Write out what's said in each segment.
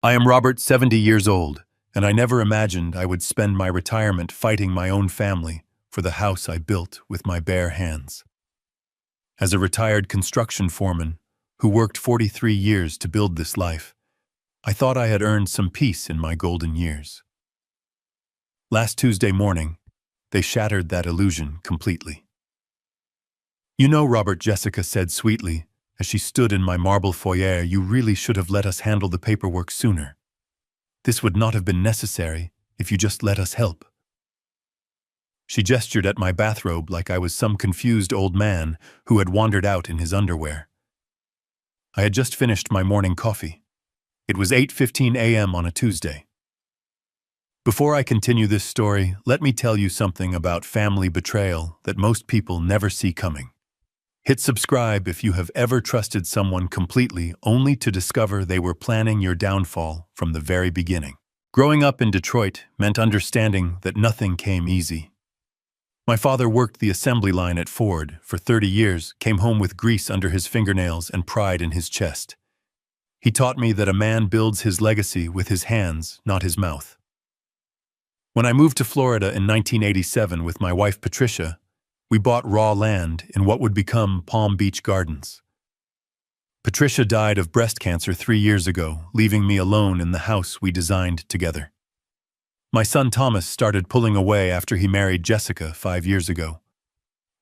I am Robert, 70 years old, and I never imagined I would spend my retirement fighting my own family for the house I built with my bare hands. As a retired construction foreman who worked 43 years to build this life, I thought I had earned some peace in my golden years. Last Tuesday morning, they shattered that illusion completely. "You know, Robert," Jessica said sweetly, as she stood in my marble foyer, "you really should have let us handle the paperwork sooner. This would not have been necessary if you just let us help." She gestured at my bathrobe like I was some confused old man who had wandered out in his underwear. I had just finished my morning coffee. It was 8:15 a.m. on a Tuesday. Before I continue this story, let me tell you something about family betrayal that most people never see coming. Hit subscribe if you have ever trusted someone completely only to discover they were planning your downfall from the very beginning. Growing up in Detroit meant understanding that nothing came easy. My father worked the assembly line at Ford for 30 years, came home with grease under his fingernails and pride in his chest. He taught me that a man builds his legacy with his hands, not his mouth. When I moved to Florida in 1987 with my wife Patricia, we bought raw land in what would become Palm Beach Gardens. Patricia died of breast cancer 3 years ago, leaving me alone in the house we designed together. My son Thomas started pulling away after he married Jessica 5 years ago.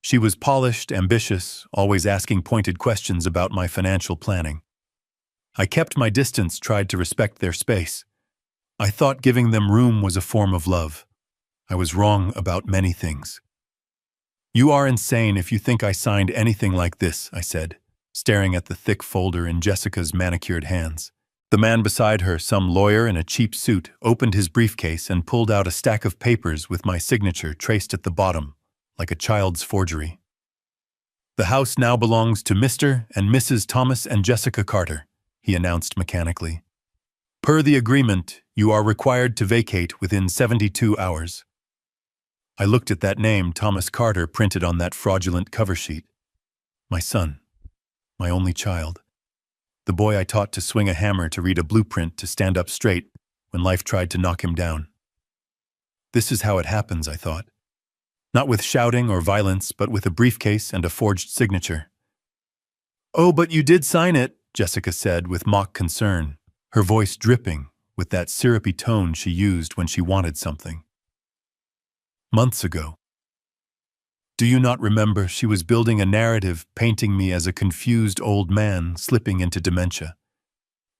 She was polished, ambitious, always asking pointed questions about my financial planning. I kept my distance, tried to respect their space. I thought giving them room was a form of love. I was wrong about many things. "You are insane if you think I signed anything like this," I said, staring at the thick folder in Jessica's manicured hands. The man beside her, some lawyer in a cheap suit, opened his briefcase and pulled out a stack of papers with my signature traced at the bottom, like a child's forgery. "The house now belongs to Mr. and Mrs. Thomas and Jessica Carter," he announced mechanically. "Per the agreement, you are required to vacate within 72 hours. I looked at that name, Thomas Carter, printed on that fraudulent cover sheet. My son. My only child. The boy I taught to swing a hammer, to read a blueprint, to stand up straight when life tried to knock him down. This is how it happens, I thought. Not with shouting or violence, but with a briefcase and a forged signature. "Oh, but you did sign it," Jessica said with mock concern, her voice dripping with that syrupy tone she used when she wanted something. "Months ago." Do you not remember? She was building a narrative, painting me as a confused old man slipping into dementia.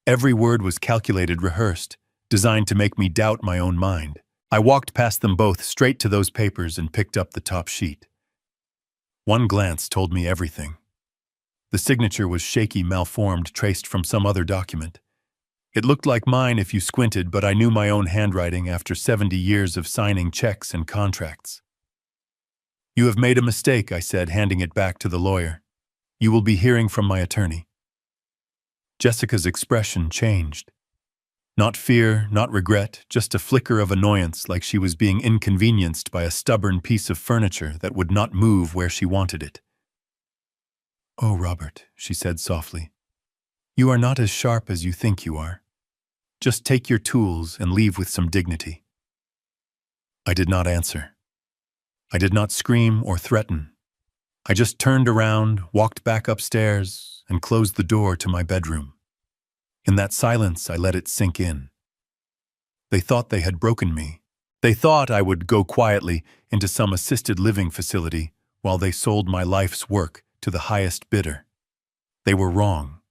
Every word was calculated, rehearsed, designed to make me doubt my own mind. I walked past them both, straight to those papers, and picked up the top sheet. One glance told me everything. The signature was shaky, malformed, traced from some other document. It looked like mine if you squinted, but I knew my own handwriting after 70 years of signing checks and contracts. "You have made a mistake," I said, handing it back to the lawyer. "You will be hearing from my attorney." Jessica's expression changed. Not fear, not regret, just a flicker of annoyance, like she was being inconvenienced by a stubborn piece of furniture that would not move where she wanted it. "Oh, Robert," she said softly, "you are not as sharp as you think you are. Just take your tools and leave with some dignity." I did not answer. I did not scream or threaten. I just turned around, walked back upstairs, and closed the door to my bedroom. In that silence, I let it sink in. They thought they had broken me. They thought I would go quietly into some assisted living facility while they sold my life's work to the highest bidder. They were wrong.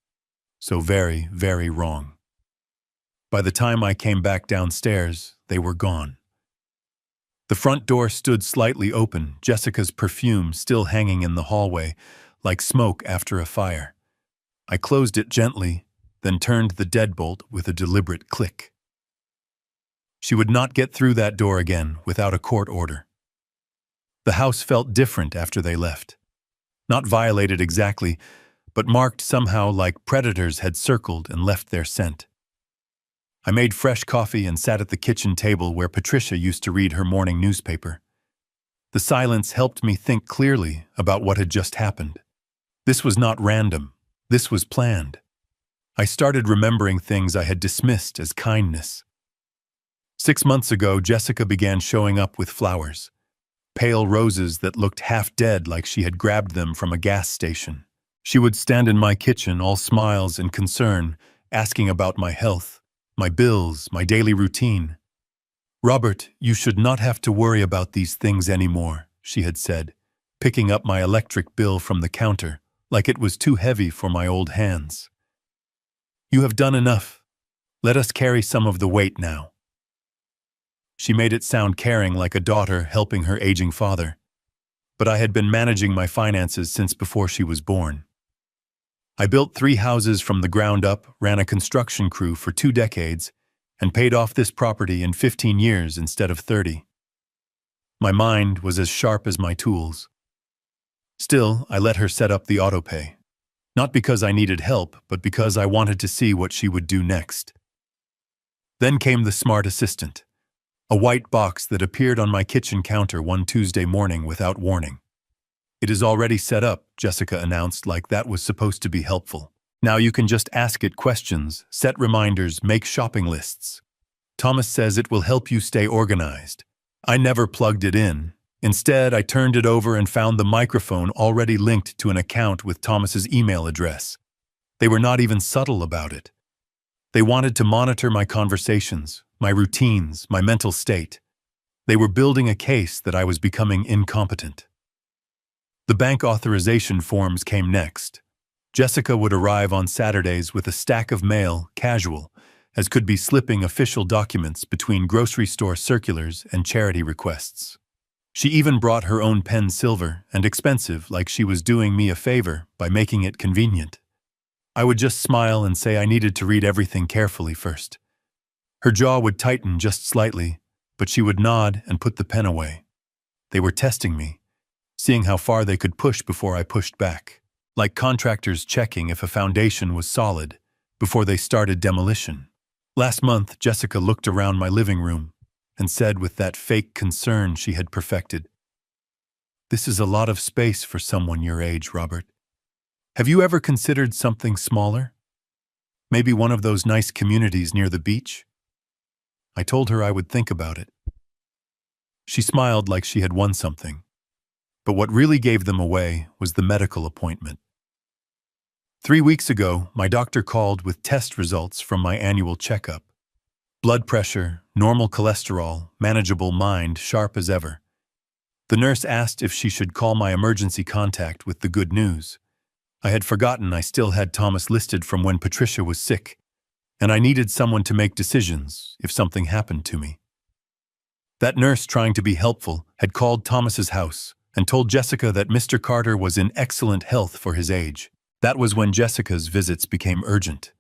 So very, very wrong. By the time I came back downstairs, they were gone. The front door stood slightly open, Jessica's perfume still hanging in the hallway, like smoke after a fire. I closed it gently, then turned the deadbolt with a deliberate click. She would not get through that door again without a court order. The house felt different after they left. Not violated exactly, but marked somehow like predators had circled and left their scent. I made fresh coffee and sat at the kitchen table where Patricia used to read her morning newspaper. The silence helped me think clearly about what had just happened. This was not random. This was planned. I started remembering things I had dismissed as kindness. 6 months ago, Jessica began showing up with flowers, pale roses that looked half dead like she had grabbed them from a gas station. She would stand in my kitchen, all smiles and concern, asking about my health, my bills, my daily routine. "Robert, you should not have to worry about these things anymore," she had said, picking up my electric bill from the counter, like it was too heavy for my old hands. "You have done enough. Let us carry some of the weight now." She made it sound caring, like a daughter helping her aging father. But I had been managing my finances since before she was born. I built 3 houses from the ground up, ran a construction crew for 2 decades, and paid off this property in 15 years instead of 30. My mind was as sharp as my tools. Still, I let her set up the autopay. Not because I needed help, but because I wanted to see what she would do next. Then came the smart assistant, a white box that appeared on my kitchen counter one Tuesday morning without warning. "It is already set up," Jessica announced, like that was supposed to be helpful. "Now you can just ask it questions, set reminders, make shopping lists. Thomas says it will help you stay organized." I never plugged it in. Instead, I turned it over and found the microphone already linked to an account with Thomas's email address. They were not even subtle about it. They wanted to monitor my conversations, my routines, my mental state. They were building a case that I was becoming incompetent. The bank authorization forms came next. Jessica would arrive on Saturdays with a stack of mail, casual, as could be slipping official documents between grocery store circulars and charity requests. She even brought her own pen, silver and expensive, like she was doing me a favor by making it convenient. I would just smile and say I needed to read everything carefully first. Her jaw would tighten just slightly, but she would nod and put the pen away. They were testing me, seeing how far they could push before I pushed back, like contractors checking if a foundation was solid before they started demolition. Last month, Jessica looked around my living room and said with that fake concern she had perfected, "This is a lot of space for someone your age, Robert. Have you ever considered something smaller? Maybe one of those nice communities near the beach?" I told her I would think about it. She smiled like she had won something. But what really gave them away was the medical appointment. 3 weeks ago, my doctor called with test results from my annual checkup. Blood pressure, normal cholesterol, manageable, mind sharp as ever. The nurse asked if she should call my emergency contact with the good news. I had forgotten I still had Thomas listed from when Patricia was sick, and I needed someone to make decisions if something happened to me. That nurse, trying to be helpful, had called Thomas's house and told Jessica that Mr. Carter was in excellent health for his age. That was when Jessica's visits became urgent.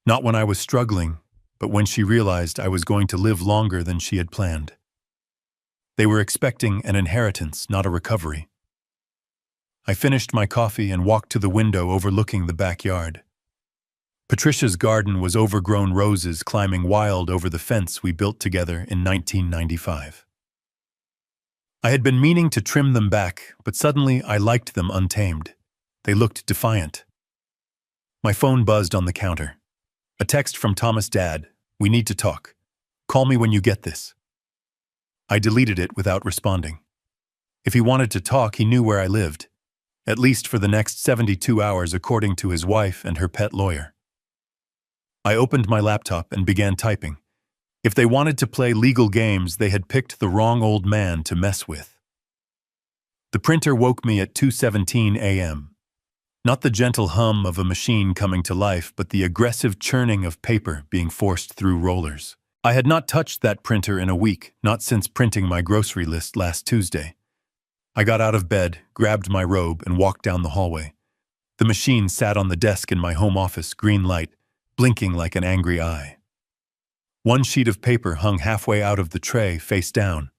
Not when I was struggling, but when she realized I was going to live longer than she had planned. They were expecting an inheritance, not a recovery. I finished my coffee and walked to the window overlooking the backyard. Patricia's garden was overgrown roses climbing wild over the fence we built together in 1995. I had been meaning to trim them back, but suddenly I liked them untamed. They looked defiant. My phone buzzed on the counter. A text from Thomas' dad. "We need to talk. Call me when you get this." I deleted it without responding. If he wanted to talk, he knew where I lived, at least for the next 72 hours according to his wife and her pet lawyer. I opened my laptop and began typing. If they wanted to play legal games, they had picked the wrong old man to mess with. The printer woke me at 2:17 a.m. Not the gentle hum of a machine coming to life, but the aggressive churning of paper being forced through rollers. I had not touched that printer in a week, not since printing my grocery list last Tuesday. I got out of bed, grabbed my robe, and walked down the hallway. The machine sat on the desk in my home office, green light, blinking like an angry eye. One sheet of paper hung halfway out of the tray, face down.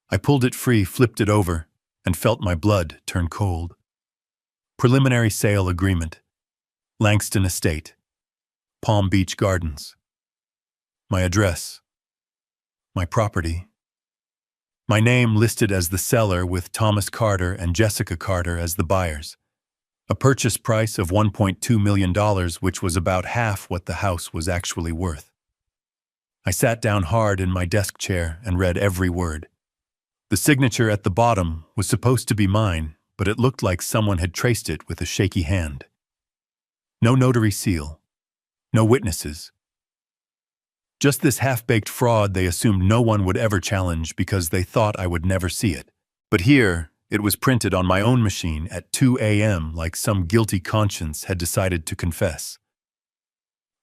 I pulled it free, flipped it over, and felt my blood turn cold. Preliminary sale agreement. Langston Estate. Palm Beach Gardens. My address. My property. My name listed as the seller with Thomas Carter and Jessica Carter as the buyers. A purchase price of $1.2 million, which was about half what the house was actually worth. I sat down hard in my desk chair and read every word. The signature at the bottom was supposed to be mine, but it looked like someone had traced it with a shaky hand. No notary seal. No witnesses. Just this half-baked fraud they assumed no one would ever challenge because they thought I would never see it. But here, it was printed on my own machine at 2 a.m. like some guilty conscience had decided to confess.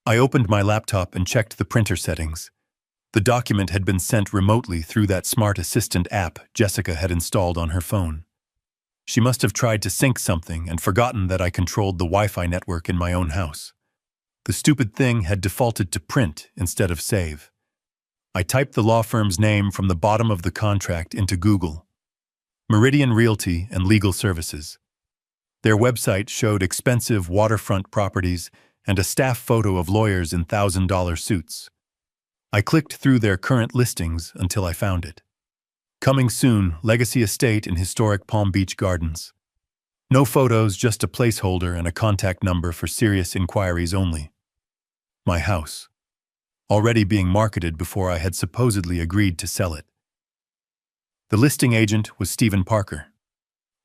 I opened my laptop and checked the printer settings. The document had been sent remotely through that smart assistant app Jessica had installed on her phone. She must have tried to sync something and forgotten that I controlled the Wi-Fi network in my own house. The stupid thing had defaulted to print instead of save. I typed the law firm's name from the bottom of the contract into Google. Meridian Realty and Legal Services. Their website showed expensive waterfront properties and a staff photo of lawyers in $1,000 suits. I clicked through their current listings until I found it. Coming soon, Legacy Estate in historic Palm Beach Gardens. No photos, just a placeholder and a contact number for serious inquiries only. My house. Already being marketed before I had supposedly agreed to sell it. The listing agent was Stephen Parker.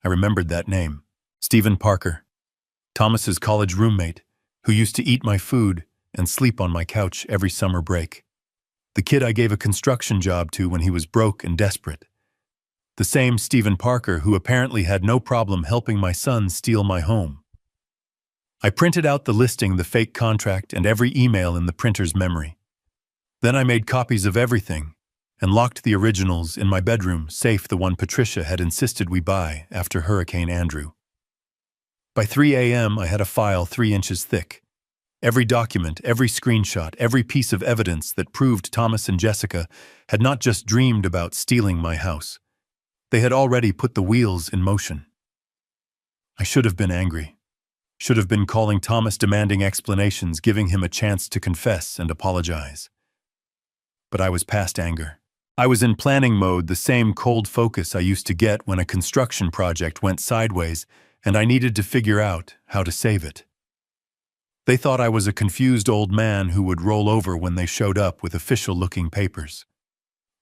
I remembered that name. Stephen Parker. Thomas's college roommate, who used to eat my food and sleep on my couch every summer break. The kid I gave a construction job to when he was broke and desperate. The same Stephen Parker who apparently had no problem helping my son steal my home. I printed out the listing, the fake contract, and every email in the printer's memory. Then I made copies of everything and locked the originals in my bedroom safe, the one Patricia had insisted we buy after Hurricane Andrew. By 3 a.m. I had a file 3 inches thick. Every document, every screenshot, every piece of evidence that proved Thomas and Jessica had not just dreamed about stealing my house. They had already put the wheels in motion. I should have been angry. Should have been calling Thomas, demanding explanations, giving him a chance to confess and apologize. But I was past anger. I was in planning mode, the same cold focus I used to get when a construction project went sideways and I needed to figure out how to save it. They thought I was a confused old man who would roll over when they showed up with official-looking papers.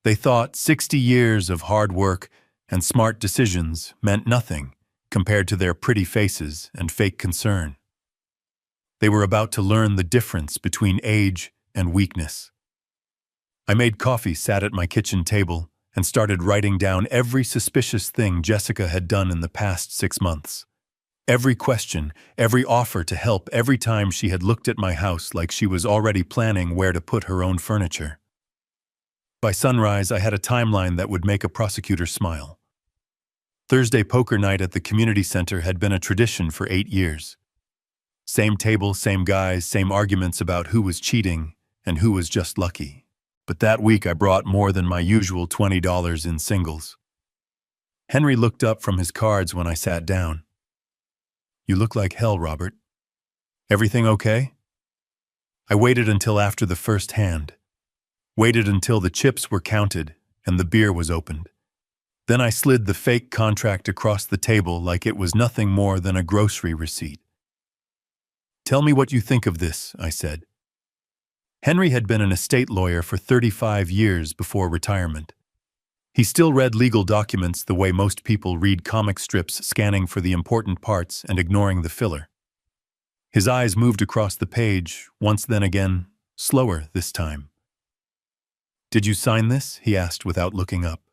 They thought 60 years of hard work and smart decisions meant nothing compared to their pretty faces and fake concern. They were about to learn the difference between age and weakness. I made coffee, sat at my kitchen table, and started writing down every suspicious thing Jessica had done in the past 6 months. Every question, every offer to help, every time she had looked at my house like she was already planning where to put her own furniture. By sunrise, I had a timeline that would make a prosecutor smile. Thursday poker night at the community center had been a tradition for 8 years. Same table, same guys, same arguments about who was cheating and who was just lucky. But that week I brought more than my usual $20 in singles. Henry looked up from his cards when I sat down. "You look like hell, Robert. Everything okay?" I waited until after the first hand. Waited until the chips were counted and the beer was opened. Then I slid the fake contract across the table like it was nothing more than a grocery receipt. "Tell me what you think of this," I said. Henry had been an estate lawyer for 35 years before retirement. He still read legal documents the way most people read comic strips, scanning for the important parts and ignoring the filler. His eyes moved across the page, once then again, slower this time. "Did you sign this?" he asked without looking up.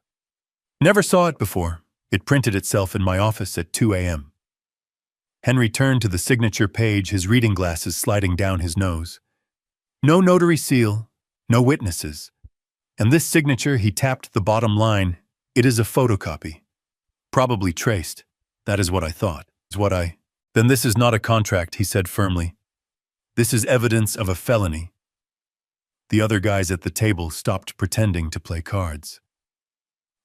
"Never saw it before. It printed itself in my office at 2 a.m. Henry turned to the signature page, his reading glasses sliding down his nose. "No notary seal, no witnesses. And this signature," he tapped the bottom line, "it is a photocopy. Probably traced. That is what I thought. Then this is not a contract," he said firmly. "This is evidence of a felony." The other guys at the table stopped pretending to play cards.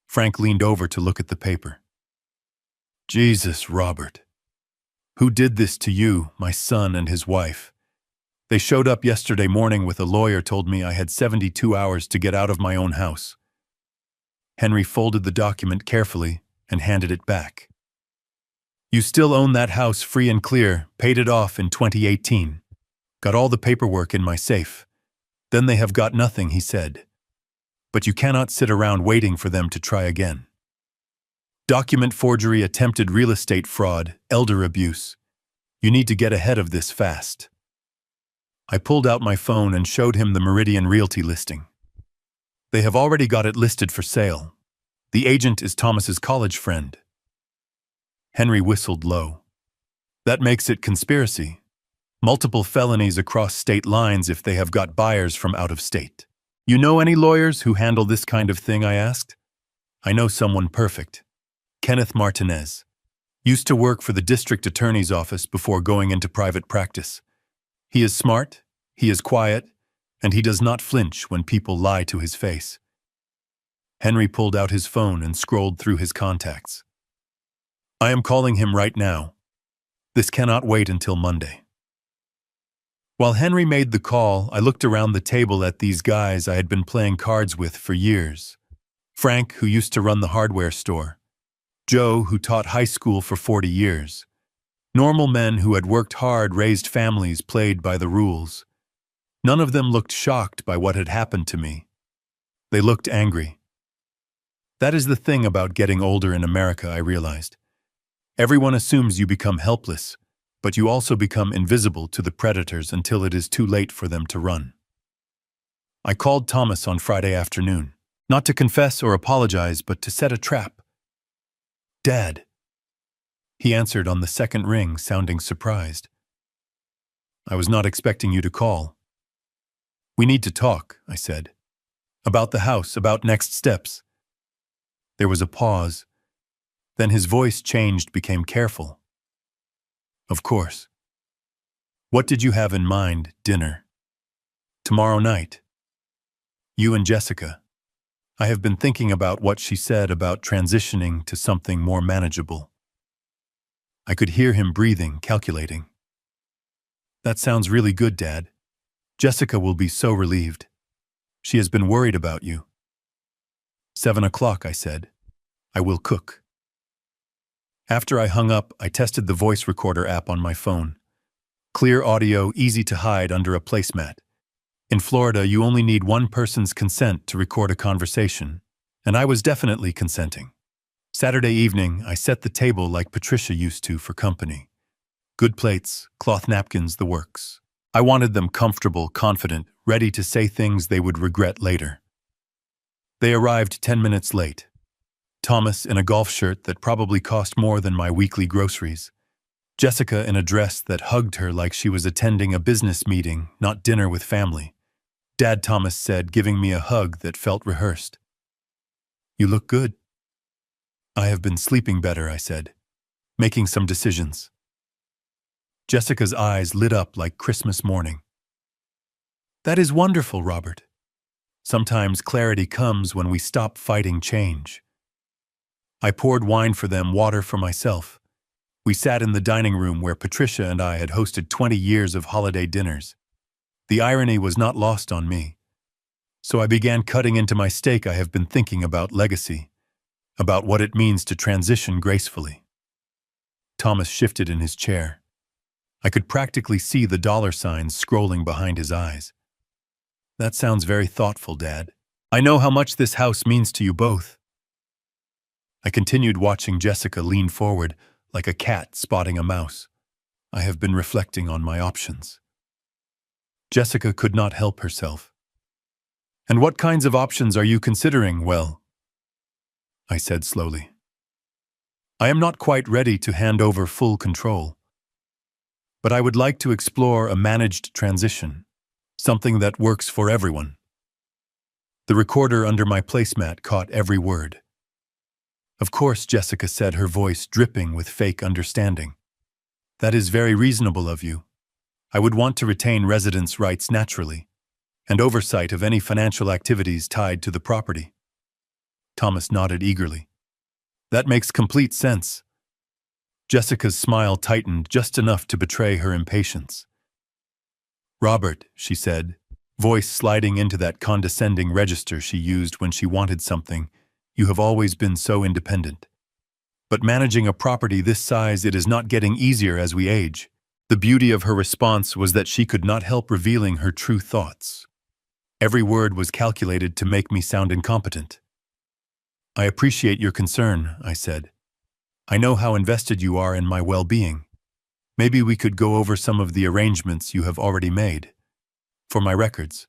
Frank leaned over to look at the paper. "Jesus, Robert. Who did this to you, my son and his wife? They showed up yesterday morning with a lawyer, told me I had 72 hours to get out of my own house." Henry folded the document carefully and handed it back. You still own that house free and clear, paid it off in 2018. Got all the paperwork in my safe. Then they have got nothing, he said. But you cannot sit around waiting for them to try again. Document forgery, attempted real estate fraud, elder abuse. You need to get ahead of this fast. I pulled out my phone and showed him the Meridian Realty listing. They have already got it listed for sale. The agent is Thomas's college friend. Henry whistled low. That makes it conspiracy. Multiple felonies across state lines if they have got buyers from out of state. You know any lawyers who handle this kind of thing, I asked. I know someone perfect. Kenneth Martinez. Used to work for the district attorney's office before going into private practice. He is smart, he is quiet, and he does not flinch when people lie to his face. Henry pulled out his phone and scrolled through his contacts. I am calling him right now. This cannot wait until Monday. While Henry made the call, I looked around the table at these guys I had been playing cards with for years. Frank, who used to run the hardware store. Joe, who taught high school for 40 years. Normal men who had worked hard, raised families, played by the rules. None of them looked shocked by what had happened to me. They looked angry. That is the thing about getting older in America, I realized. Everyone assumes you become helpless, but you also become invisible to the predators until it is too late for them to run. I called Thomas on Friday afternoon, not to confess or apologize, but to set a trap. Dad. He answered on the second ring, sounding surprised. I was not expecting you to call. We need to talk, I said. About the house, about next steps. There was a pause. Then his voice changed, became careful. Of course. What did you have in mind, dinner? Tomorrow night. You and Jessica. I have been thinking about what she said about transitioning to something more manageable. I could hear him breathing, calculating. That sounds really good, Dad. Jessica will be so relieved. She has been worried about you. 7 o'clock, I said. I will cook. After I hung up, I tested the voice recorder app on my phone. Clear audio, easy to hide under a placemat. In Florida, you only need one person's consent to record a conversation, and I was definitely consenting. Saturday evening, I set the table like Patricia used to for company. Good plates, cloth napkins, the works. I wanted them comfortable, confident, ready to say things they would regret later. They arrived 10 minutes late. Thomas in a golf shirt that probably cost more than my weekly groceries. Jessica in a dress that hugged her like she was attending a business meeting, not dinner with family. Dad, Thomas said, giving me a hug that felt rehearsed. You look good. I have been sleeping better, I said, making some decisions. Jessica's eyes lit up like Christmas morning. That is wonderful, Robert. Sometimes clarity comes when we stop fighting change. I poured wine for them, water for myself. We sat in the dining room where Patricia and I had hosted 20 years of holiday dinners. The irony was not lost on me. So I began cutting into my steak. I have been thinking about legacy, about what it means to transition gracefully. Thomas shifted in his chair. I could practically see the dollar signs scrolling behind his eyes. That sounds very thoughtful, Dad. I know how much this house means to you both. I continued watching Jessica lean forward like a cat spotting a mouse. I have been reflecting on my options. Jessica could not help herself. And what kinds of options are you considering? Well, I said slowly. I am not quite ready to hand over full control. But I would like to explore a managed transition, something that works for everyone. The recorder under my placemat caught every word. Of course, Jessica said, her voice dripping with fake understanding. That is very reasonable of you. I would want to retain residence rights naturally, and oversight of any financial activities tied to the property. Thomas nodded eagerly. That makes complete sense. Jessica's smile tightened just enough to betray her impatience. Robert, she said, voice sliding into that condescending register she used when she wanted something, you have always been so independent. But managing a property this size, it is not getting easier as we age. The beauty of her response was that she could not help revealing her true thoughts. Every word was calculated to make me sound incompetent. "I appreciate your concern," I said. "I know how invested you are in my well-being. Maybe we could go over some of the arrangements you have already made. For my records."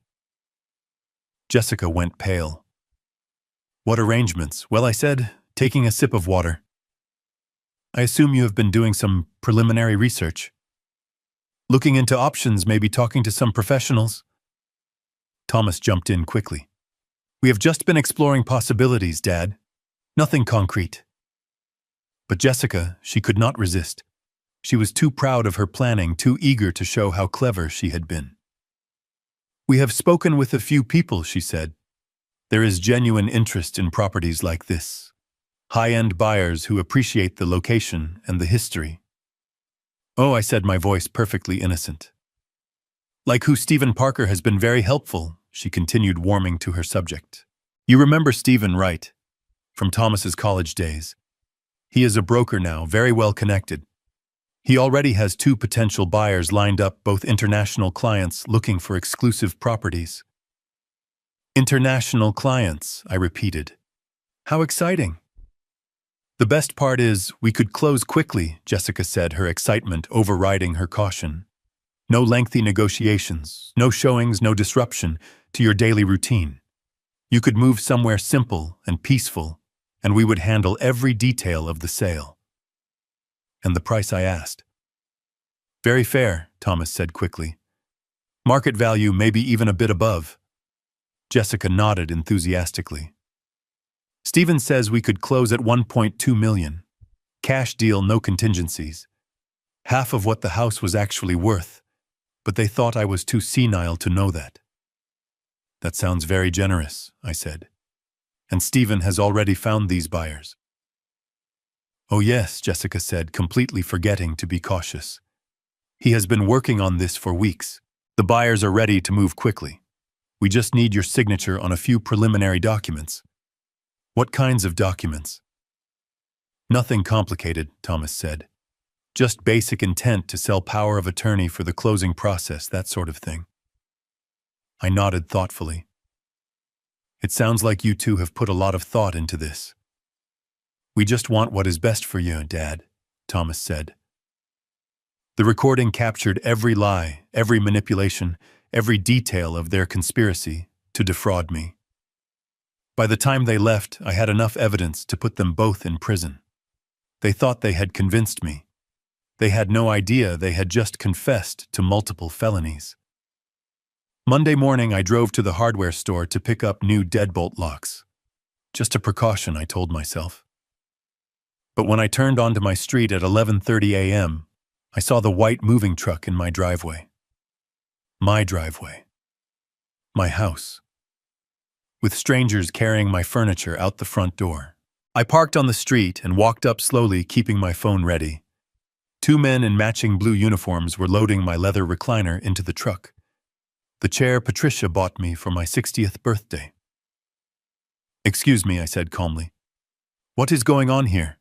Jessica went pale. "What arrangements?" "Well," I said, taking a sip of water. "I assume you have been doing some preliminary research. Looking into options, maybe talking to some professionals?" Thomas jumped in quickly. "We have just been exploring possibilities, Dad. Nothing concrete." But Jessica, she could not resist. She was too proud of her planning, too eager to show how clever she had been. "We have spoken with a few people," she said. "There is genuine interest in properties like this. High-end buyers who appreciate the location and the history." "Oh," I said, my voice perfectly innocent. "Like who? Stephen Parker has been very helpful," she continued, warming to her subject. "You remember Stephen, right? From Thomas's college days. He is a broker now, very well connected. He already has 2 potential buyers lined up, both international clients looking for exclusive properties." "International clients," I repeated. "How exciting." "The best part is, we could close quickly," Jessica said, her excitement overriding her caution. "No lengthy negotiations, no showings, no disruption to your daily routine. You could move somewhere simple and peaceful, and we would handle every detail of the sale." "And the price?" I asked. "Very fair," Thomas said quickly. "Market value, maybe even a bit above." Jessica nodded enthusiastically. "Stephen says we could close at 1.2 million. Cash deal, no contingencies. Half of what the house was actually worth, but they thought I was too senile to know that." "That sounds very generous," I said. "And Stephen has already found these buyers." "Oh yes," Jessica said, completely forgetting to be cautious. "He has been working on this for weeks. The buyers are ready to move quickly. We just need your signature on a few preliminary documents." "What kinds of documents?" "Nothing complicated," Thomas said. "Just basic intent to sell, power of attorney for the closing process, that sort of thing." I nodded thoughtfully. "It sounds like you two have put a lot of thought into this." "We just want what is best for you, Dad," Thomas said. The recording captured every lie, every manipulation, every detail of their conspiracy to defraud me. By the time they left, I had enough evidence to put them both in prison. They thought they had convinced me. They had no idea they had just confessed to multiple felonies. Monday morning, I drove to the hardware store to pick up new deadbolt locks. Just a precaution, I told myself. But when I turned onto my street at 11:30 a.m., I saw the white moving truck in my driveway. My driveway. My house. With strangers carrying my furniture out the front door. I parked on the street and walked up slowly, keeping my phone ready. 2 men in matching blue uniforms were loading my leather recliner into the truck. The chair Patricia bought me for my 60th birthday. "Excuse me," I said calmly. "What is going on here?"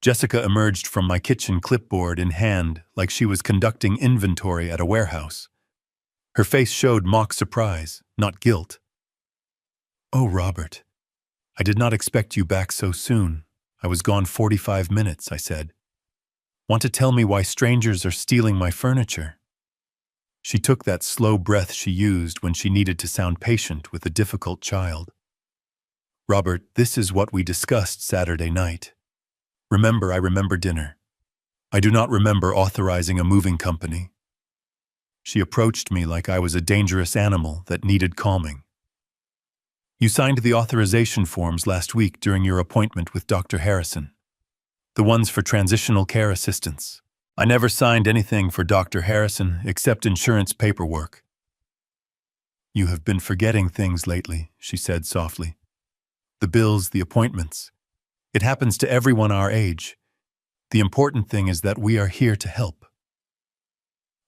Jessica emerged from my kitchen, clipboard in hand, like she was conducting inventory at a warehouse. Her face showed mock surprise, not guilt. "Oh, Robert, I did not expect you back so soon. I was gone 45 minutes, I said. "Want to tell me why strangers are stealing my furniture?" She took that slow breath she used when she needed to sound patient with a difficult child. "Robert, this is what we discussed Saturday night. Remember, I remember dinner. I do not remember authorizing a moving company." She approached me like I was a dangerous animal that needed calming. "You signed the authorization forms last week during your appointment with Dr. Harrison. The ones for transitional care assistance. I never signed anything for Dr. Harrison except insurance paperwork." "You have been forgetting things lately," she said softly. "The bills, the appointments. It happens to everyone our age. The important thing is that we are here to help."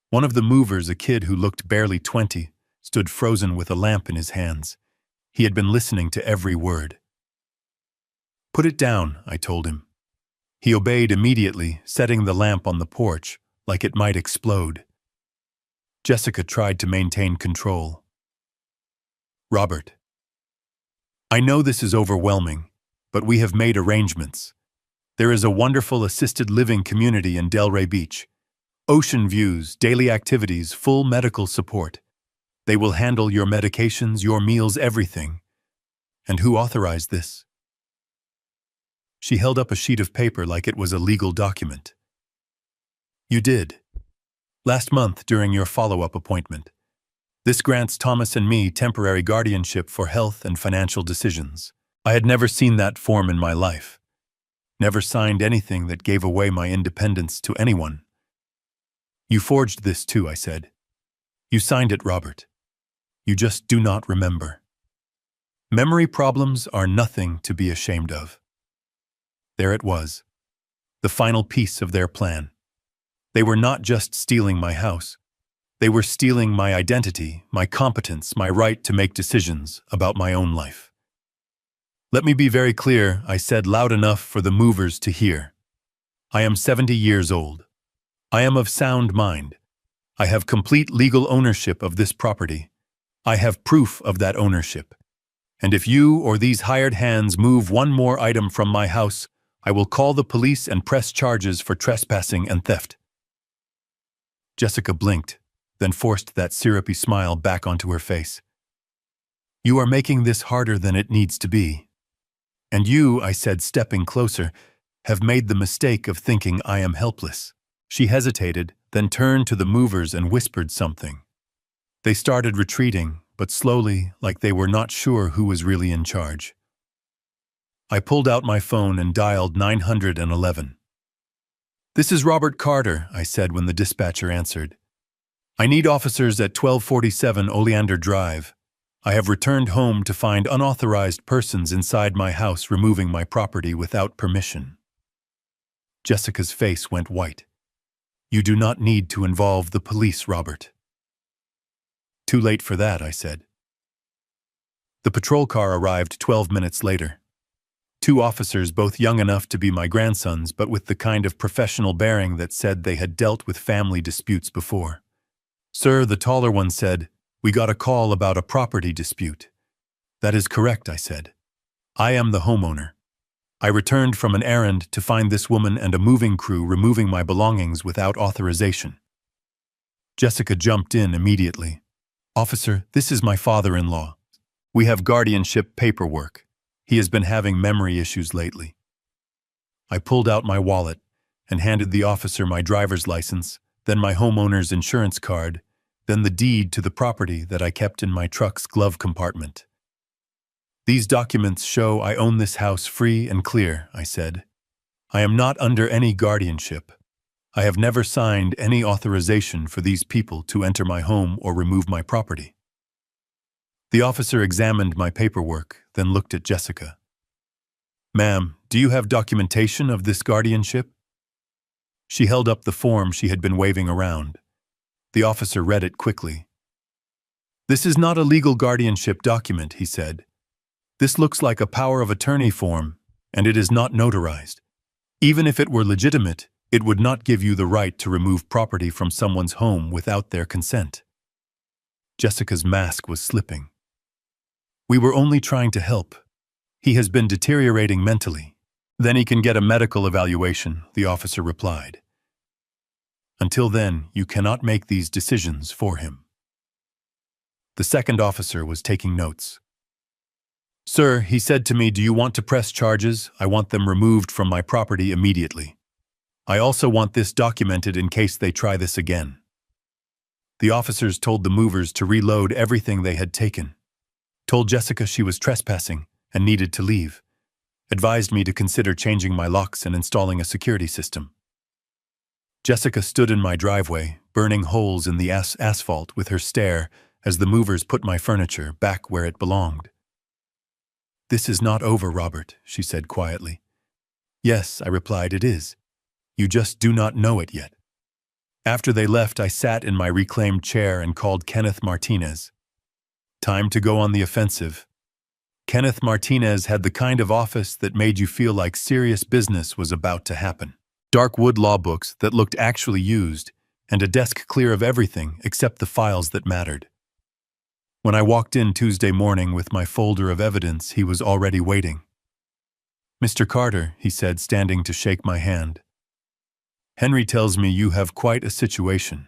One of the movers, a kid who looked barely 20, stood frozen with a lamp in his hands. He had been listening to every word. Put it down, I told him. He obeyed immediately, setting the lamp on the porch, like it might explode. Jessica tried to maintain control. Robert, I know this is overwhelming, but we have made arrangements. There is a wonderful assisted living community in Delray Beach. Ocean views, daily activities, full medical support. They will handle your medications, your meals, everything. And who authorized this? She held up a sheet of paper like it was a legal document. You did. Last month during your follow-up appointment. This grants Thomas and me temporary guardianship for health and financial decisions. I had never seen that form in my life. Never signed anything that gave away my independence to anyone. You forged this too, I said. You signed it, Robert. You just do not remember. Memory problems are nothing to be ashamed of. There it was, the final piece of their plan. They were not just stealing my house. They were stealing my identity, my competence, my right to make decisions about my own life. Let me be very clear, I said loud enough for the movers to hear. I am 70 years old. I am of sound mind. I have complete legal ownership of this property. I have proof of that ownership. And if you or these hired hands move one more item from my house, I will call the police and press charges for trespassing and theft. Jessica blinked, then forced that syrupy smile back onto her face. You are making this harder than it needs to be. And you, I said, stepping closer, have made the mistake of thinking I am helpless. She hesitated, then turned to the movers and whispered something. They started retreating, but slowly, like they were not sure who was really in charge. I pulled out my phone and dialed 911. This is Robert Carter, I said when the dispatcher answered. I need officers at 1247 Oleander Drive. I have returned home to find unauthorized persons inside my house removing my property without permission. Jessica's face went white. You do not need to involve the police, Robert. Too late for that, I said. The patrol car arrived 12 minutes later. 2 officers, both young enough to be my grandsons, but with the kind of professional bearing that said they had dealt with family disputes before. Sir, the taller one said, we got a call about a property dispute. That is correct, I said. I am the homeowner. I returned from an errand to find this woman and a moving crew removing my belongings without authorization. Jessica jumped in immediately. Officer, this is my father-in-law. We have guardianship paperwork. He has been having memory issues lately. I pulled out my wallet and handed the officer my driver's license, then my homeowner's insurance card, then the deed to the property that I kept in my truck's glove compartment. These documents show I own this house free and clear, I said. I am not under any guardianship. I have never signed any authorization for these people to enter my home or remove my property. The officer examined my paperwork, then looked at Jessica. Ma'am, do you have documentation of this guardianship? She held up the form she had been waving around. The officer read it quickly. This is not a legal guardianship document, he said. This looks like a power of attorney form, and it is not notarized. Even if it were legitimate, it would not give you the right to remove property from someone's home without their consent. Jessica's mask was slipping. We were only trying to help. He has been deteriorating mentally. Then he can get a medical evaluation, the officer replied. Until then, you cannot make these decisions for him. The second officer was taking notes. Sir, he said to me, do you want to press charges? I want them removed from my property immediately. I also want this documented in case they try this again. The officers told the movers to reload everything they had taken. Told Jessica she was trespassing and needed to leave. Advised me to consider changing my locks and installing a security system. Jessica stood in my driveway, burning holes in the asphalt with her stare as the movers put my furniture back where it belonged. This is not over, Robert, she said quietly. Yes, I replied, it is. You just do not know it yet. After they left, I sat in my reclaimed chair and called Kenneth Martinez. Time to go on the offensive. Kenneth Martinez had the kind of office that made you feel like serious business was about to happen. Dark wood law books that looked actually used, and a desk clear of everything except the files that mattered. When I walked in Tuesday morning with my folder of evidence, he was already waiting. "Mr. Carter," he said, standing to shake my hand. "Henry tells me you have quite a situation."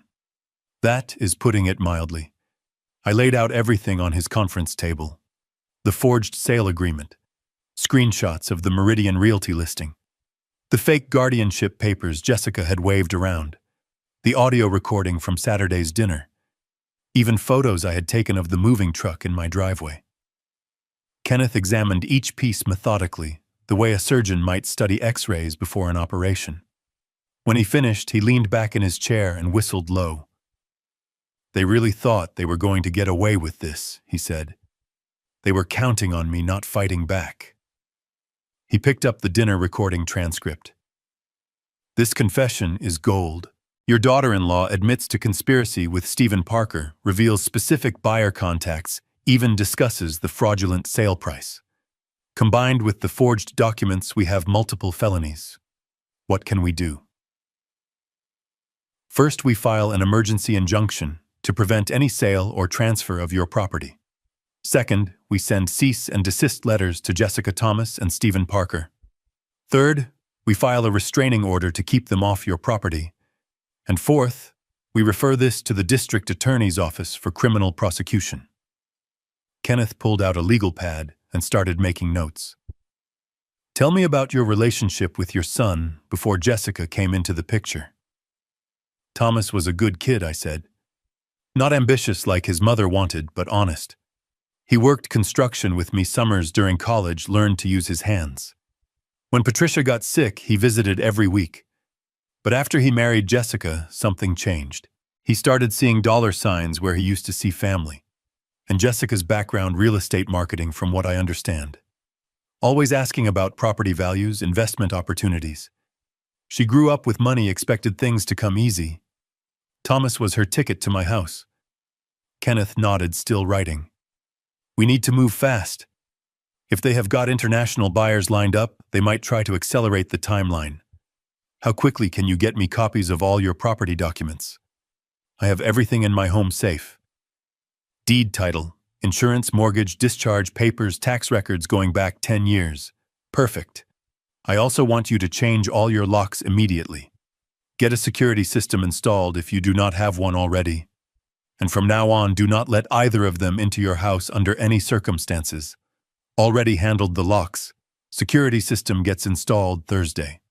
That is putting it mildly. I laid out everything on his conference table. The forged sale agreement, screenshots of the Meridian Realty listing, the fake guardianship papers Jessica had waved around, the audio recording from Saturday's dinner, even photos I had taken of the moving truck in my driveway. Kenneth examined each piece methodically, the way a surgeon might study X-rays before an operation. When he finished, he leaned back in his chair and whistled low. "They really thought they were going to get away with this," he said. "They were counting on me not fighting back." He picked up the dinner recording transcript. "This confession is gold. Your daughter-in-law admits to conspiracy with Stephen Parker, reveals specific buyer contacts, even discusses the fraudulent sale price. Combined with the forged documents, we have multiple felonies. What can we do?" "First, we file an emergency injunction to prevent any sale or transfer of your property. Second, we send cease and desist letters to Jessica Thomas and Stephen Parker. Third, we file a restraining order to keep them off your property. And fourth, we refer this to the district attorney's office for criminal prosecution." Kenneth pulled out a legal pad and started making notes. "Tell me about your relationship with your son before Jessica came into the picture." "Thomas was a good kid," I said. "Not ambitious like his mother wanted, but honest. He worked construction with me summers during college, learned to use his hands. When Patricia got sick, he visited every week. But after he married Jessica, something changed. He started seeing dollar signs where he used to see family. And Jessica's background, real estate marketing, from what I understand. Always asking about property values, investment opportunities. She grew up with money, expected things to come easy. Thomas was her ticket to my house." Kenneth nodded, still writing. "We need to move fast. If they have got international buyers lined up, they might try to accelerate the timeline. How quickly can you get me copies of all your property documents? I have everything in my home safe. Deed title, insurance, mortgage, discharge papers, tax records going back 10 years. Perfect. I also want you to change all your locks immediately. Get a security system installed if you do not have one already. And from now on, do not let either of them into your house under any circumstances. Already handled the locks. Security system gets installed Thursday."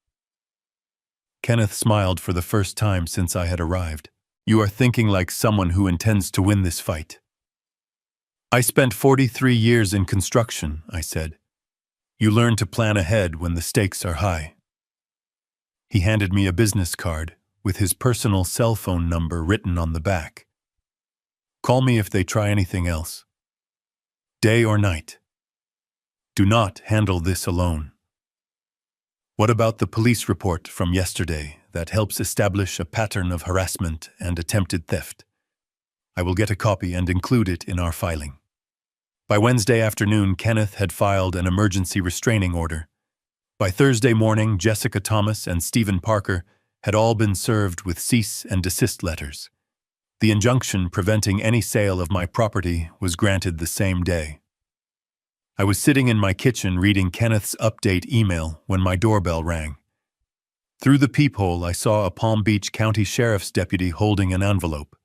Kenneth smiled for the first time since I had arrived. "You are thinking like someone who intends to win this fight." "I spent 43 years in construction," I said. "You learn to plan ahead when the stakes are high." He handed me a business card with his personal cell phone number written on the back. "Call me if they try anything else. Day or night. Do not handle this alone." "What about the police report from yesterday that helps establish a pattern of harassment and attempted theft? I will get a copy and include it in our filing." By Wednesday afternoon, Kenneth had filed an emergency restraining order. By Thursday morning, Jessica Thomas and Stephen Parker had all been served with cease and desist letters. The injunction preventing any sale of my property was granted the same day. I was sitting in my kitchen reading Kenneth's update email when my doorbell rang. Through the peephole, I saw a Palm Beach County Sheriff's deputy holding an envelope.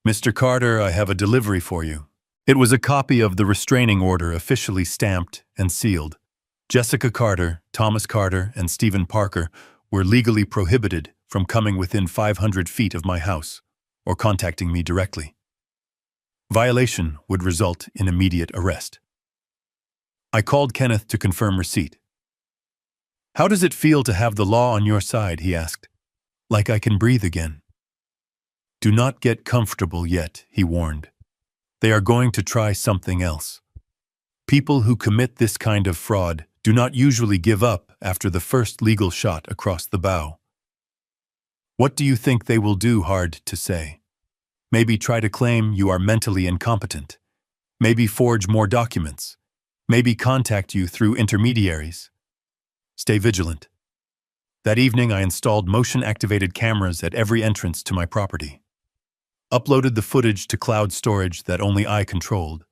"Mr. Carter, I have a delivery for you." It was a copy of the restraining order officially stamped and sealed. Jessica Carter, Thomas Carter, and Stephen Parker were legally prohibited from coming within 500 feet of my house or contacting me directly. Violation would result in immediate arrest. I called Kenneth to confirm receipt. "How does it feel to have the law on your side?" he asked. "Like I can breathe again." "Do not get comfortable yet," he warned. "They are going to try something else. People who commit this kind of fraud do not usually give up after the first legal shot across the bow." "What do you think they will do?" Hard to say. Maybe try to claim you are mentally incompetent. Maybe forge more documents. maybe contact you through intermediaries. Stay vigilant. That evening, I installed motion-activated cameras at every entrance to my property. Uploaded the footage to cloud storage that only I controlled.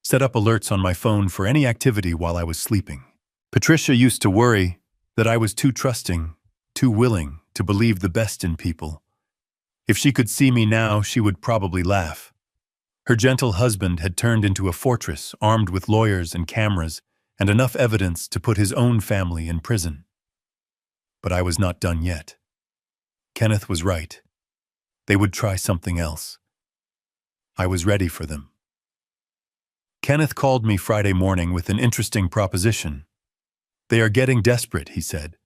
Set up alerts on my phone for any activity while I was sleeping. Patricia used to worry that I was too trusting, too willing to believe the best in people. If she could see me now, she would probably laugh. Her gentle husband had turned into a fortress armed with lawyers and cameras and enough evidence to put his own family in prison. But I was not done yet. Kenneth was right. They would try something else. I was ready for them. Kenneth called me Friday morning with an interesting proposition. They are getting desperate, he said.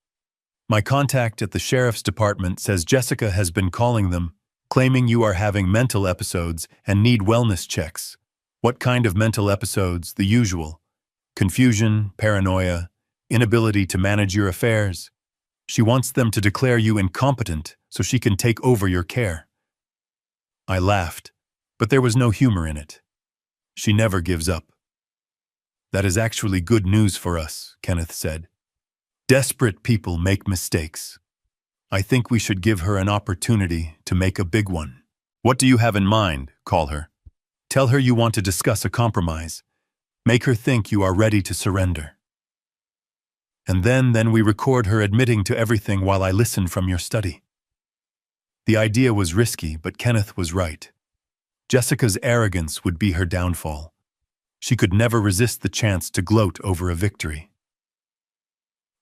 My contact at the sheriff's department says Jessica has been calling them, claiming you are having mental episodes and need wellness checks. What kind of mental episodes? The usual. Confusion, paranoia, inability to manage your affairs. She wants them to declare you incompetent so she can take over your care. I laughed, but there was no humor in it. She never gives up. That is actually good news for us, Kenneth said. Desperate people make mistakes. I think we should give her an opportunity to make a big one. What do you have in mind? Call her. Tell her you want to discuss a compromise. Make her think you are ready to surrender. And then we record her admitting to everything while I listen from your study. The idea was risky, but Kenneth was right. Jessica's arrogance would be her downfall. She could never resist the chance to gloat over a victory.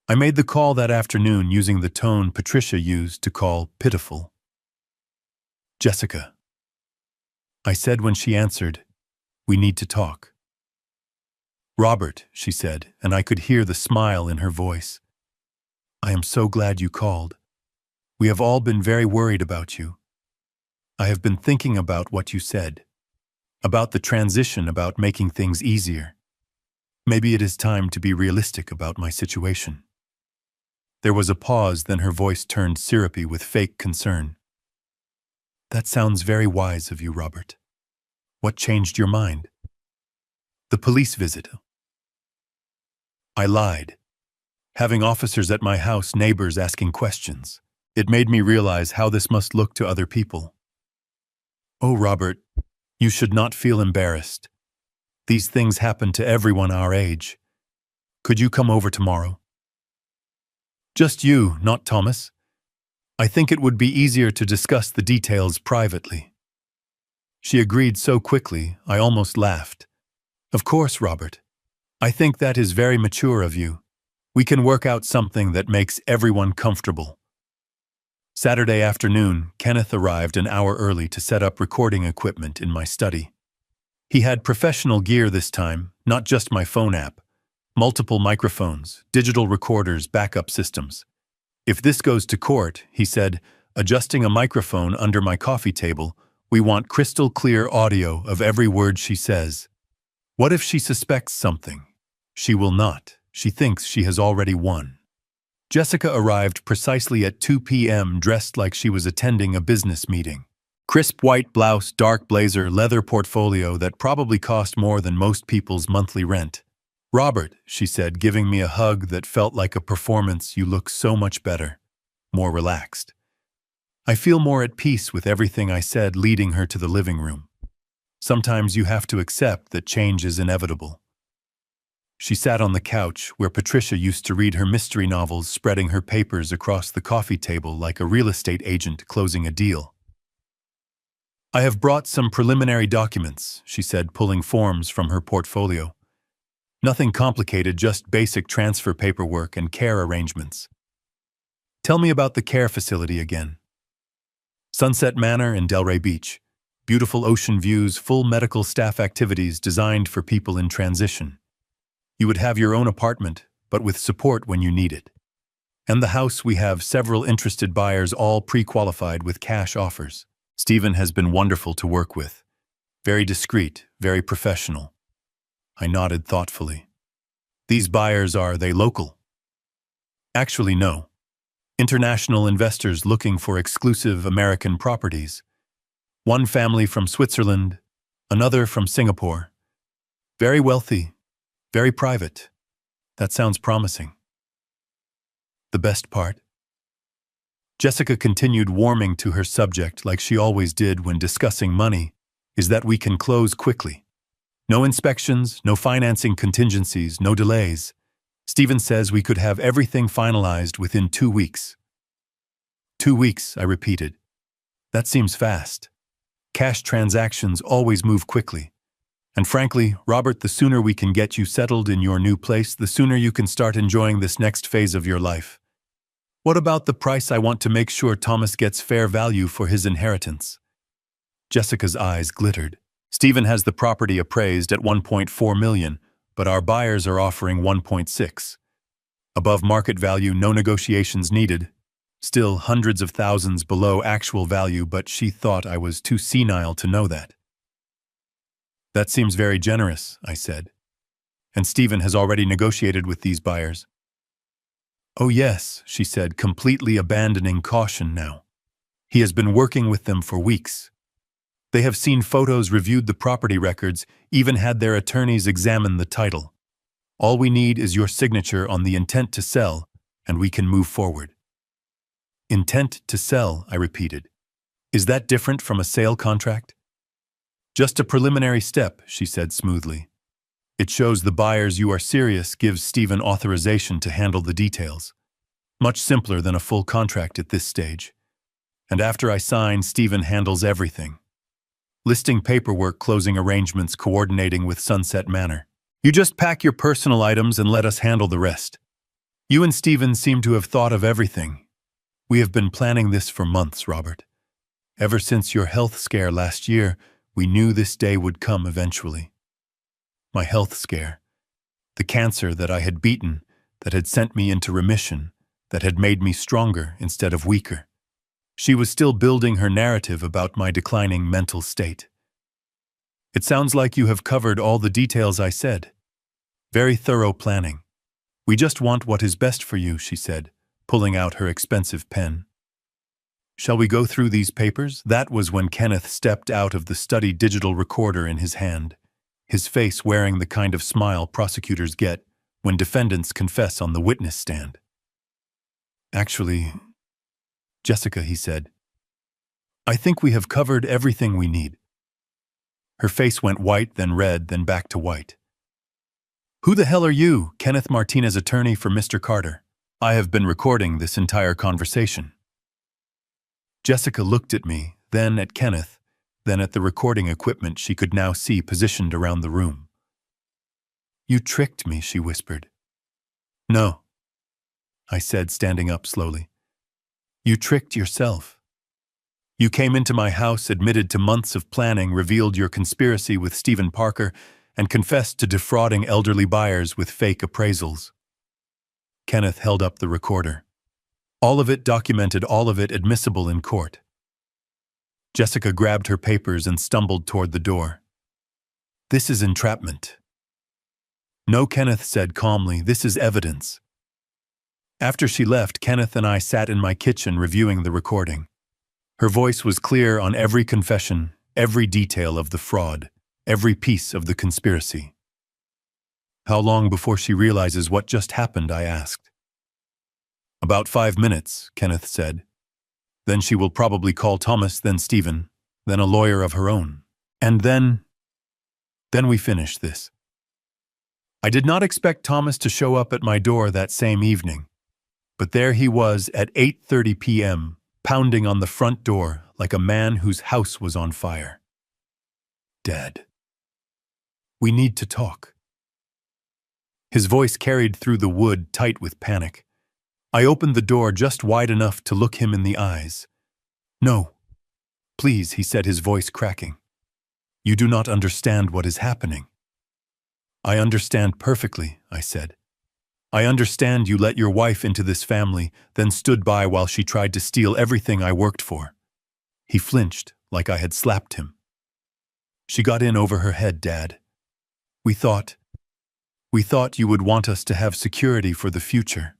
I made the call that afternoon using the tone Patricia used to call pitiful. Jessica. I said when she answered, "We need to talk." Robert, she said, and I could hear the smile in her voice. I am so glad you called. We have all been very worried about you. I have been thinking about what you said, about the transition, about making things easier. Maybe it is time to be realistic about my situation. There was a pause, then her voice turned syrupy with fake concern. That sounds very wise of you, Robert. What changed your mind? The police visit. I lied. Having officers at my house, neighbors asking questions. It made me realize how this must look to other people. Oh, Robert, you should not feel embarrassed. These things happen to everyone our age. Could you come over tomorrow? Just you, not Thomas. I think it would be easier to discuss the details privately. She agreed so quickly, I almost laughed. Of course, Robert. I think that is very mature of you. We can work out something that makes everyone comfortable. Saturday afternoon, Kenneth arrived an hour early to set up recording equipment in my study. He had professional gear this time, not just my phone app. Multiple microphones, digital recorders, backup systems. If this goes to court, he said, adjusting a microphone under my coffee table, we want crystal clear audio of every word she says. What if she suspects something? She will not. She thinks she has already won. Jessica arrived precisely at 2 p.m. dressed like she was attending a business meeting. Crisp white blouse, dark blazer, leather portfolio that probably cost more than most people's monthly rent. Robert, she said, giving me a hug that felt like a performance, you look so much better, more relaxed. I feel more at peace with everything I said, leading her to the living room. Sometimes you have to accept that change is inevitable. She sat on the couch where Patricia used to read her mystery novels, spreading her papers across the coffee table like a real estate agent closing a deal. I have brought some preliminary documents, she said, pulling forms from her portfolio. Nothing complicated, just basic transfer paperwork and care arrangements. Tell me about the care facility again. Sunset Manor in Delray Beach. Beautiful ocean views, full medical staff, activities designed for people in transition. You would have your own apartment, but with support when you need it. And the house, we have several interested buyers, all pre-qualified with cash offers. Stephen has been wonderful to work with. Very discreet, very professional. I nodded thoughtfully. These buyers, are they local? Actually, no. International investors looking for exclusive American properties. One family from Switzerland, another from Singapore. Very wealthy, Very private. That sounds promising. The best part? Jessica continued, warming to her subject like she always did when discussing money, is that we can close quickly. No inspections, no financing contingencies, no delays. Stephen says we could have everything finalized within 2 weeks. 2 weeks, I repeated. That seems fast. Cash transactions always move quickly. And frankly, Robert, the sooner we can get you settled in your new place, the sooner you can start enjoying this next phase of your life. What about the price? I want to make sure Thomas gets fair value for his inheritance. Jessica's eyes glittered. Stephen has the property appraised at $1.4 million, but our buyers are offering $1.6. Above market value, no negotiations needed. Still hundreds of thousands below actual value, but she thought I was too senile to know that. That seems very generous, I said. And Stephen has already negotiated with these buyers. Oh yes, she said, completely abandoning caution now. He has been working with them for weeks. They have seen photos, reviewed the property records, even had their attorneys examine the title. All we need is your signature on the intent to sell, and we can move forward. Intent to sell, I repeated. Is that different from a sale contract? Just a preliminary step, she said smoothly. It shows the buyers you are serious, gives Stephen authorization to handle the details. Much simpler than a full contract at this stage. And after I sign, Stephen handles everything. Listing paperwork, closing arrangements, coordinating with Sunset Manor. You just pack your personal items and let us handle the rest. You and Stephen seem to have thought of everything. We have been planning this for months, Robert. Ever since your health scare last year, we knew this day would come eventually. My health scare. The cancer that I had beaten, that had sent me into remission, that had made me stronger instead of weaker. She was still building her narrative about my declining mental state. It sounds like you have covered all the details I said. Very thorough planning. We just want what is best for you, she said, pulling out her expensive pen. Shall we go through these papers? That was when Kenneth stepped out of the study, digital recorder in his hand, his face wearing the kind of smile prosecutors get when defendants confess on the witness stand. Actually, Jessica, he said, I think we have covered everything we need. Her face went white, then red, then back to white. Who the hell are you? Kenneth Martinez, attorney for Mr. Carter. I have been recording this entire conversation. Jessica looked at me, then at Kenneth, then at the recording equipment she could now see positioned around the room. You tricked me, she whispered. No, I said, standing up slowly. You tricked yourself. You came into my house, admitted to months of planning, revealed your conspiracy with Stephen Parker, and confessed to defrauding elderly buyers with fake appraisals. Kenneth held up the recorder. All of it documented, all of it admissible in court. Jessica grabbed her papers and stumbled toward the door. This is entrapment. No, Kenneth said calmly, this is evidence. After she left, Kenneth and I sat in my kitchen reviewing the recording. Her voice was clear on every confession, every detail of the fraud, every piece of the conspiracy. How long before she realizes what just happened? I asked. About 5 minutes, Kenneth said. Then she will probably call Thomas, then Stephen, then a lawyer of her own. And then we finish this. I did not expect Thomas to show up at my door that same evening, but there he was at 8:30 p.m., pounding on the front door like a man whose house was on fire. Dad, we need to talk. His voice carried through the wood, tight with panic. I opened the door just wide enough to look him in the eyes. No, please, he said, his voice cracking. You do not understand what is happening. I understand perfectly, I said. I understand you let your wife into this family, then stood by while she tried to steal everything I worked for. He flinched, like I had slapped him. She got in over her head, Dad. We thought you would want us to have security for the future.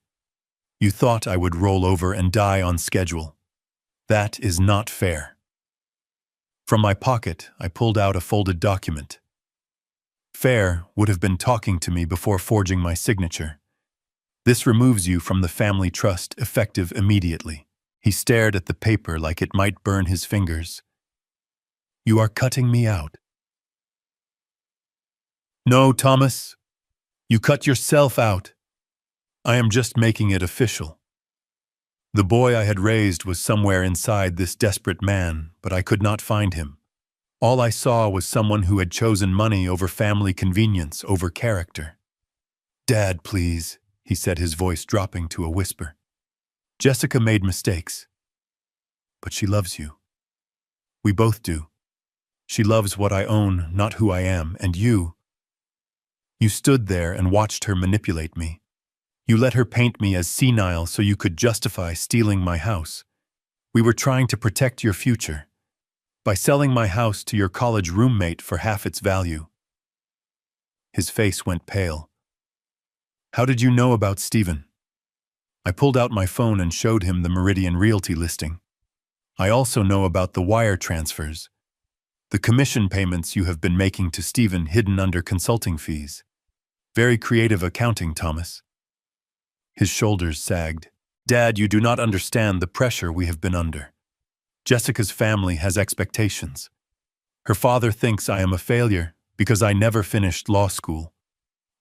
You thought I would roll over and die on schedule. That is not fair. From my pocket, I pulled out a folded document. Fair would have been talking to me before forging my signature. This removes you from the family trust effective immediately. He stared at the paper like it might burn his fingers. You are cutting me out. No, Thomas. You cut yourself out. I am just making it official. The boy I had raised was somewhere inside this desperate man, but I could not find him. All I saw was someone who had chosen money over family convenience, over character. Dad, please, he said, his voice dropping to a whisper. Jessica made mistakes, but she loves you. We both do. She loves what I own, not who I am, and you. You stood there and watched her manipulate me. You let her paint me as senile so you could justify stealing my house. We were trying to protect your future by selling my house to your college roommate for half its value. His face went pale. How did you know about Stephen? I pulled out my phone and showed him the Meridian Realty listing. I also know about the wire transfers, the commission payments you have been making to Stephen hidden under consulting fees. Very creative accounting, Thomas. His shoulders sagged. Dad, you do not understand the pressure we have been under. Jessica's family has expectations. Her father thinks I am a failure because I never finished law school.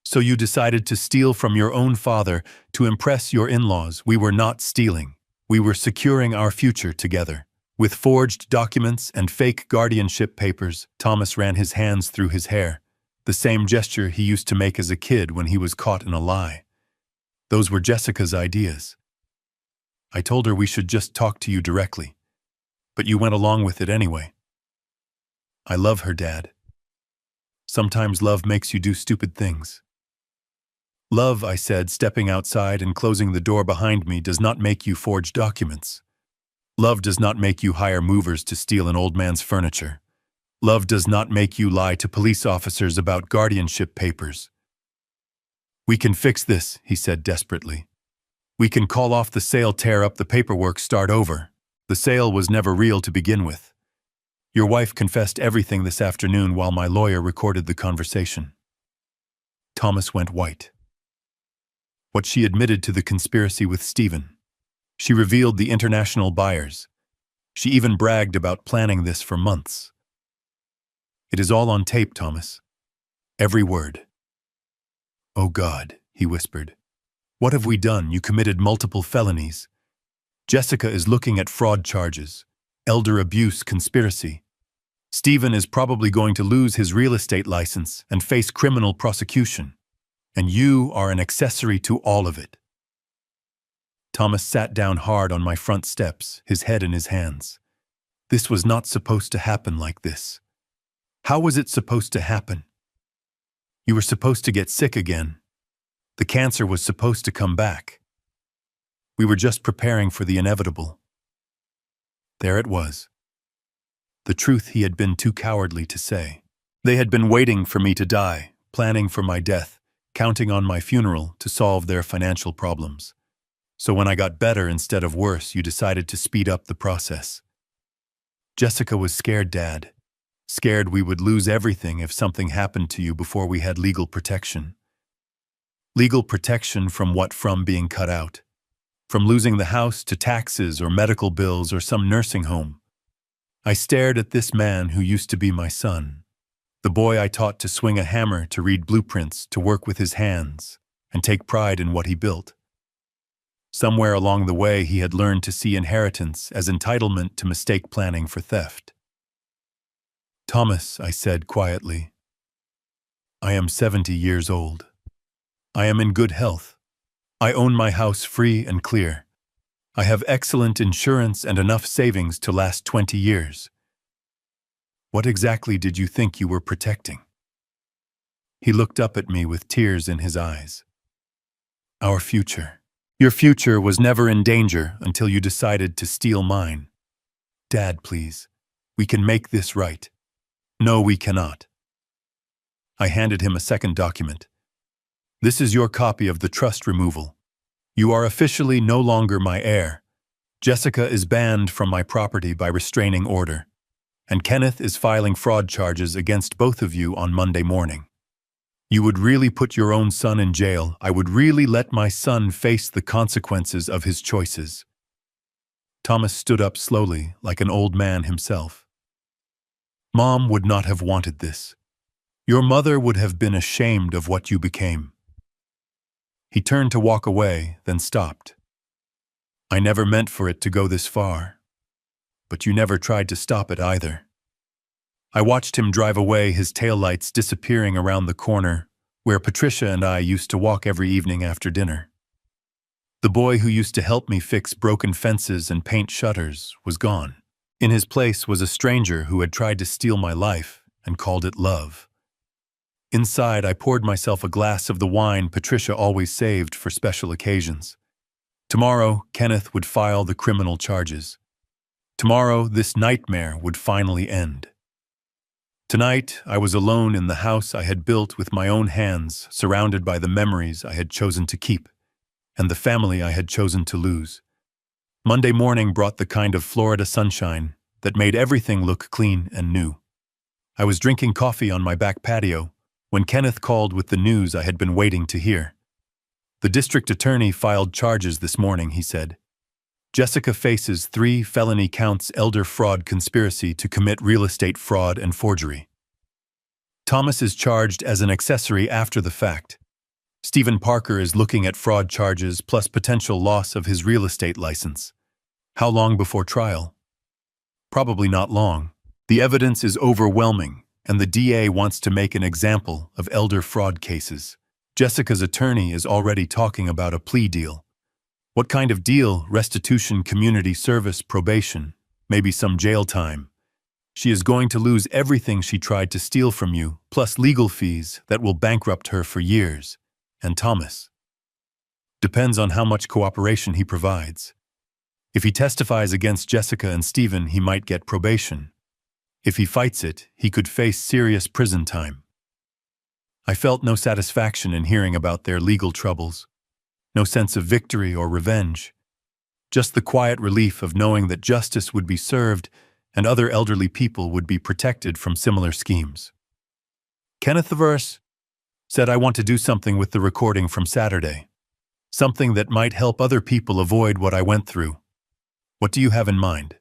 So you decided to steal from your own father to impress your in-laws. We were not stealing. We were securing our future together. With forged documents and fake guardianship papers, Thomas ran his hands through his hair, the same gesture he used to make as a kid when he was caught in a lie. Those were Jessica's ideas. I told her we should just talk to you directly, but you went along with it anyway. I love her, Dad. Sometimes love makes you do stupid things. Love, I said, stepping outside and closing the door behind me, does not make you forge documents. Love does not make you hire movers to steal an old man's furniture. Love does not make you lie to police officers about guardianship papers. We can fix this, he said desperately. We can call off the sale, tear up the paperwork, start over. The sale was never real to begin with. Your wife confessed everything this afternoon while my lawyer recorded the conversation. Thomas went white. What she admitted to the conspiracy with Stephen. She revealed the international buyers. She even bragged about planning this for months. It is all on tape, Thomas. Every word. Oh God, he whispered. What have we done? You committed multiple felonies. Jessica is looking at fraud charges, elder abuse, conspiracy. Stephen is probably going to lose his real estate license and face criminal prosecution. And you are an accessory to all of it. Thomas sat down hard on my front steps, his head in his hands. This was not supposed to happen like this. How was it supposed to happen? You were supposed to get sick again. The cancer was supposed to come back. We were just preparing for the inevitable. There it was. The truth he had been too cowardly to say. They had been waiting for me to die, planning for my death, counting on my funeral to solve their financial problems. So when I got better instead of worse, you decided to speed up the process. Jessica was scared, Dad. Scared we would lose everything if something happened to you before we had legal protection. Legal protection from what? From being cut out. From losing the house to taxes or medical bills or some nursing home. I stared at this man who used to be my son. The boy I taught to swing a hammer, to read blueprints, to work with his hands, and take pride in what he built. Somewhere along the way, he had learned to see inheritance as entitlement to mistake planning for theft. Thomas, I said quietly, I am 70 years old. I am in good health. I own my house free and clear. I have excellent insurance and enough savings to last 20 years. What exactly did you think you were protecting? He looked up at me with tears in his eyes. Our future. Your future was never in danger until you decided to steal mine. Dad, please. We can make this right. No, we cannot. I handed him a second document. This is your copy of the trust removal. You are officially no longer my heir. Jessica is banned from my property by restraining order. And Kenneth is filing fraud charges against both of you on Monday morning. You would really put your own son in jail. I would really let my son face the consequences of his choices. Thomas stood up slowly, like an old man himself. Mom would not have wanted this. Your mother would have been ashamed of what you became. He turned to walk away, then stopped. I never meant for it to go this far. But you never tried to stop it either. I watched him drive away, his taillights disappearing around the corner, where Patricia and I used to walk every evening after dinner. The boy who used to help me fix broken fences and paint shutters was gone. In his place was a stranger who had tried to steal my life and called it love. Inside, I poured myself a glass of the wine Patricia always saved for special occasions. Tomorrow, Kenneth would file the criminal charges. Tomorrow, this nightmare would finally end. Tonight, I was alone in the house I had built with my own hands, surrounded by the memories I had chosen to keep, and the family I had chosen to lose. Monday morning brought the kind of Florida sunshine that made everything look clean and new. I was drinking coffee on my back patio when Kenneth called with the news I had been waiting to hear. The district attorney filed charges this morning, he said. Jessica faces 3 felony counts: elder fraud, conspiracy to commit real estate fraud, and forgery. Thomas is charged as an accessory after the fact. Stephen Parker is looking at fraud charges plus potential loss of his real estate license. How long before trial? Probably not long. The evidence is overwhelming, and the DA wants to make an example of elder fraud cases. Jessica's attorney is already talking about a plea deal. What kind of deal? Restitution, community service, probation, maybe some jail time. She is going to lose everything she tried to steal from you, plus legal fees that will bankrupt her for years. And Thomas. Depends on how much cooperation he provides. If he testifies against Jessica and Stephen, he might get probation. If he fights it, he could face serious prison time. I felt no satisfaction in hearing about their legal troubles. No sense of victory or revenge. Just the quiet relief of knowing that justice would be served and other elderly people would be protected from similar schemes. Kenneth Verse said, I want to do something with the recording from Saturday. Something that might help other people avoid what I went through. What do you have in mind?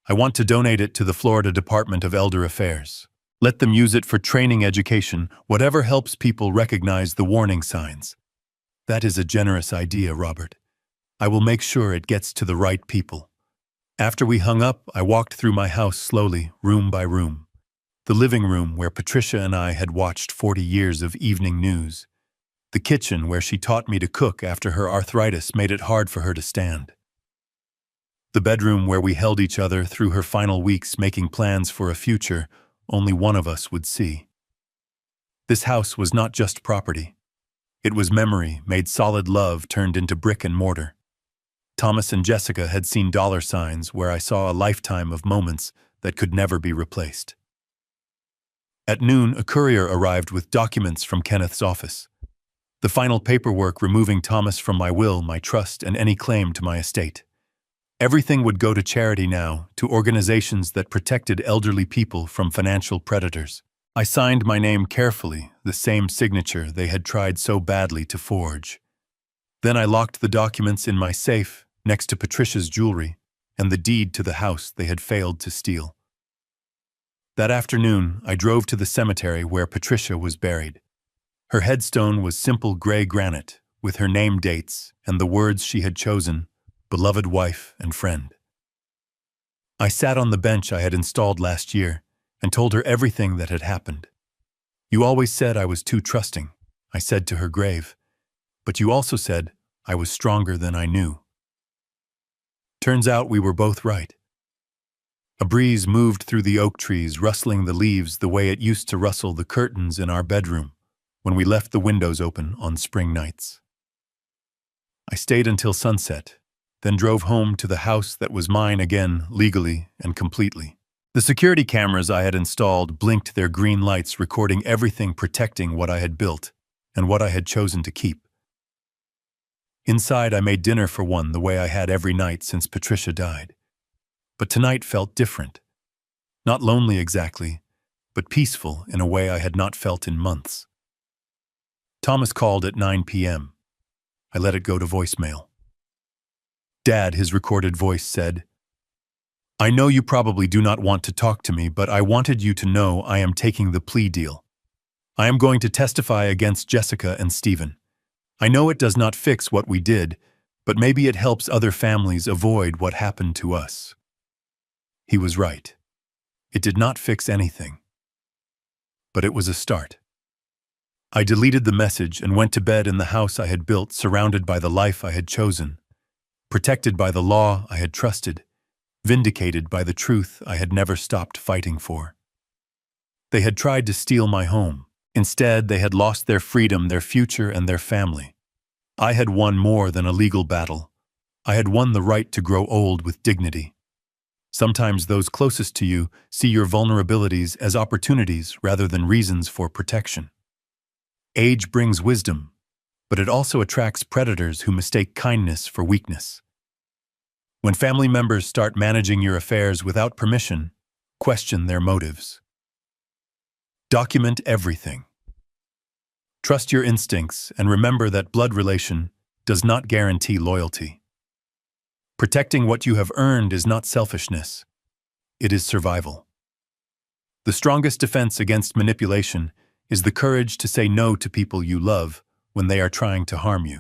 I want to donate it to the Florida Department of Elder Affairs. Let them use it for training, education, whatever helps people recognize the warning signs. That is a generous idea, Robert. I will make sure it gets to the right people. After we hung up, I walked through my house slowly, room by room. The living room where Patricia and I had watched 40 years of evening news. The kitchen where she taught me to cook after her arthritis made it hard for her to stand. The bedroom where we held each other through her final weeks, making plans for a future only one of us would see. This house was not just property. It was memory made solid, love turned into brick and mortar. Thomas and Jessica had seen dollar signs where I saw a lifetime of moments that could never be replaced. At noon, a courier arrived with documents from Kenneth's office. The final paperwork removing Thomas from my will, my trust, and any claim to my estate. Everything would go to charity now, to organizations that protected elderly people from financial predators. I signed my name carefully, the same signature they had tried so badly to forge. Then I locked the documents in my safe next to Patricia's jewelry and the deed to the house they had failed to steal. That afternoon, I drove to the cemetery where Patricia was buried. Her headstone was simple gray granite with her name, dates, and the words she had chosen, beloved wife and friend. I sat on the bench I had installed last year and told her everything that had happened. You always said I was too trusting, I said to her grave, but you also said I was stronger than I knew. Turns out we were both right. A breeze moved through the oak trees, rustling the leaves the way it used to rustle the curtains in our bedroom when we left the windows open on spring nights. I stayed until sunset, then drove home to the house that was mine again, legally and completely. The security cameras I had installed blinked their green lights, recording everything, protecting what I had built and what I had chosen to keep. Inside, I made dinner for one the way I had every night since Patricia died. But tonight felt different. Not lonely exactly, but peaceful in a way I had not felt in months. Thomas called at 9 p.m. I let it go to voicemail. Dad, his recorded voice said, I know you probably do not want to talk to me, but I wanted you to know I am taking the plea deal. I am going to testify against Jessica and Stephen. I know it does not fix what we did, but maybe it helps other families avoid what happened to us. He was right. It did not fix anything. But it was a start. I deleted the message and went to bed in the house I had built, surrounded by the life I had chosen, protected by the law I had trusted, vindicated by the truth I had never stopped fighting for. They had tried to steal my home. Instead, they had lost their freedom, their future, and their family. I had won more than a legal battle. I had won the right to grow old with dignity. Sometimes those closest to you see your vulnerabilities as opportunities rather than reasons for protection. Age brings wisdom, but it also attracts predators who mistake kindness for weakness. When family members start managing your affairs without permission, question their motives. Document everything. Trust your instincts and remember that blood relation does not guarantee loyalty. Protecting what you have earned is not selfishness. It is survival. The strongest defense against manipulation is the courage to say no to people you love when they are trying to harm you.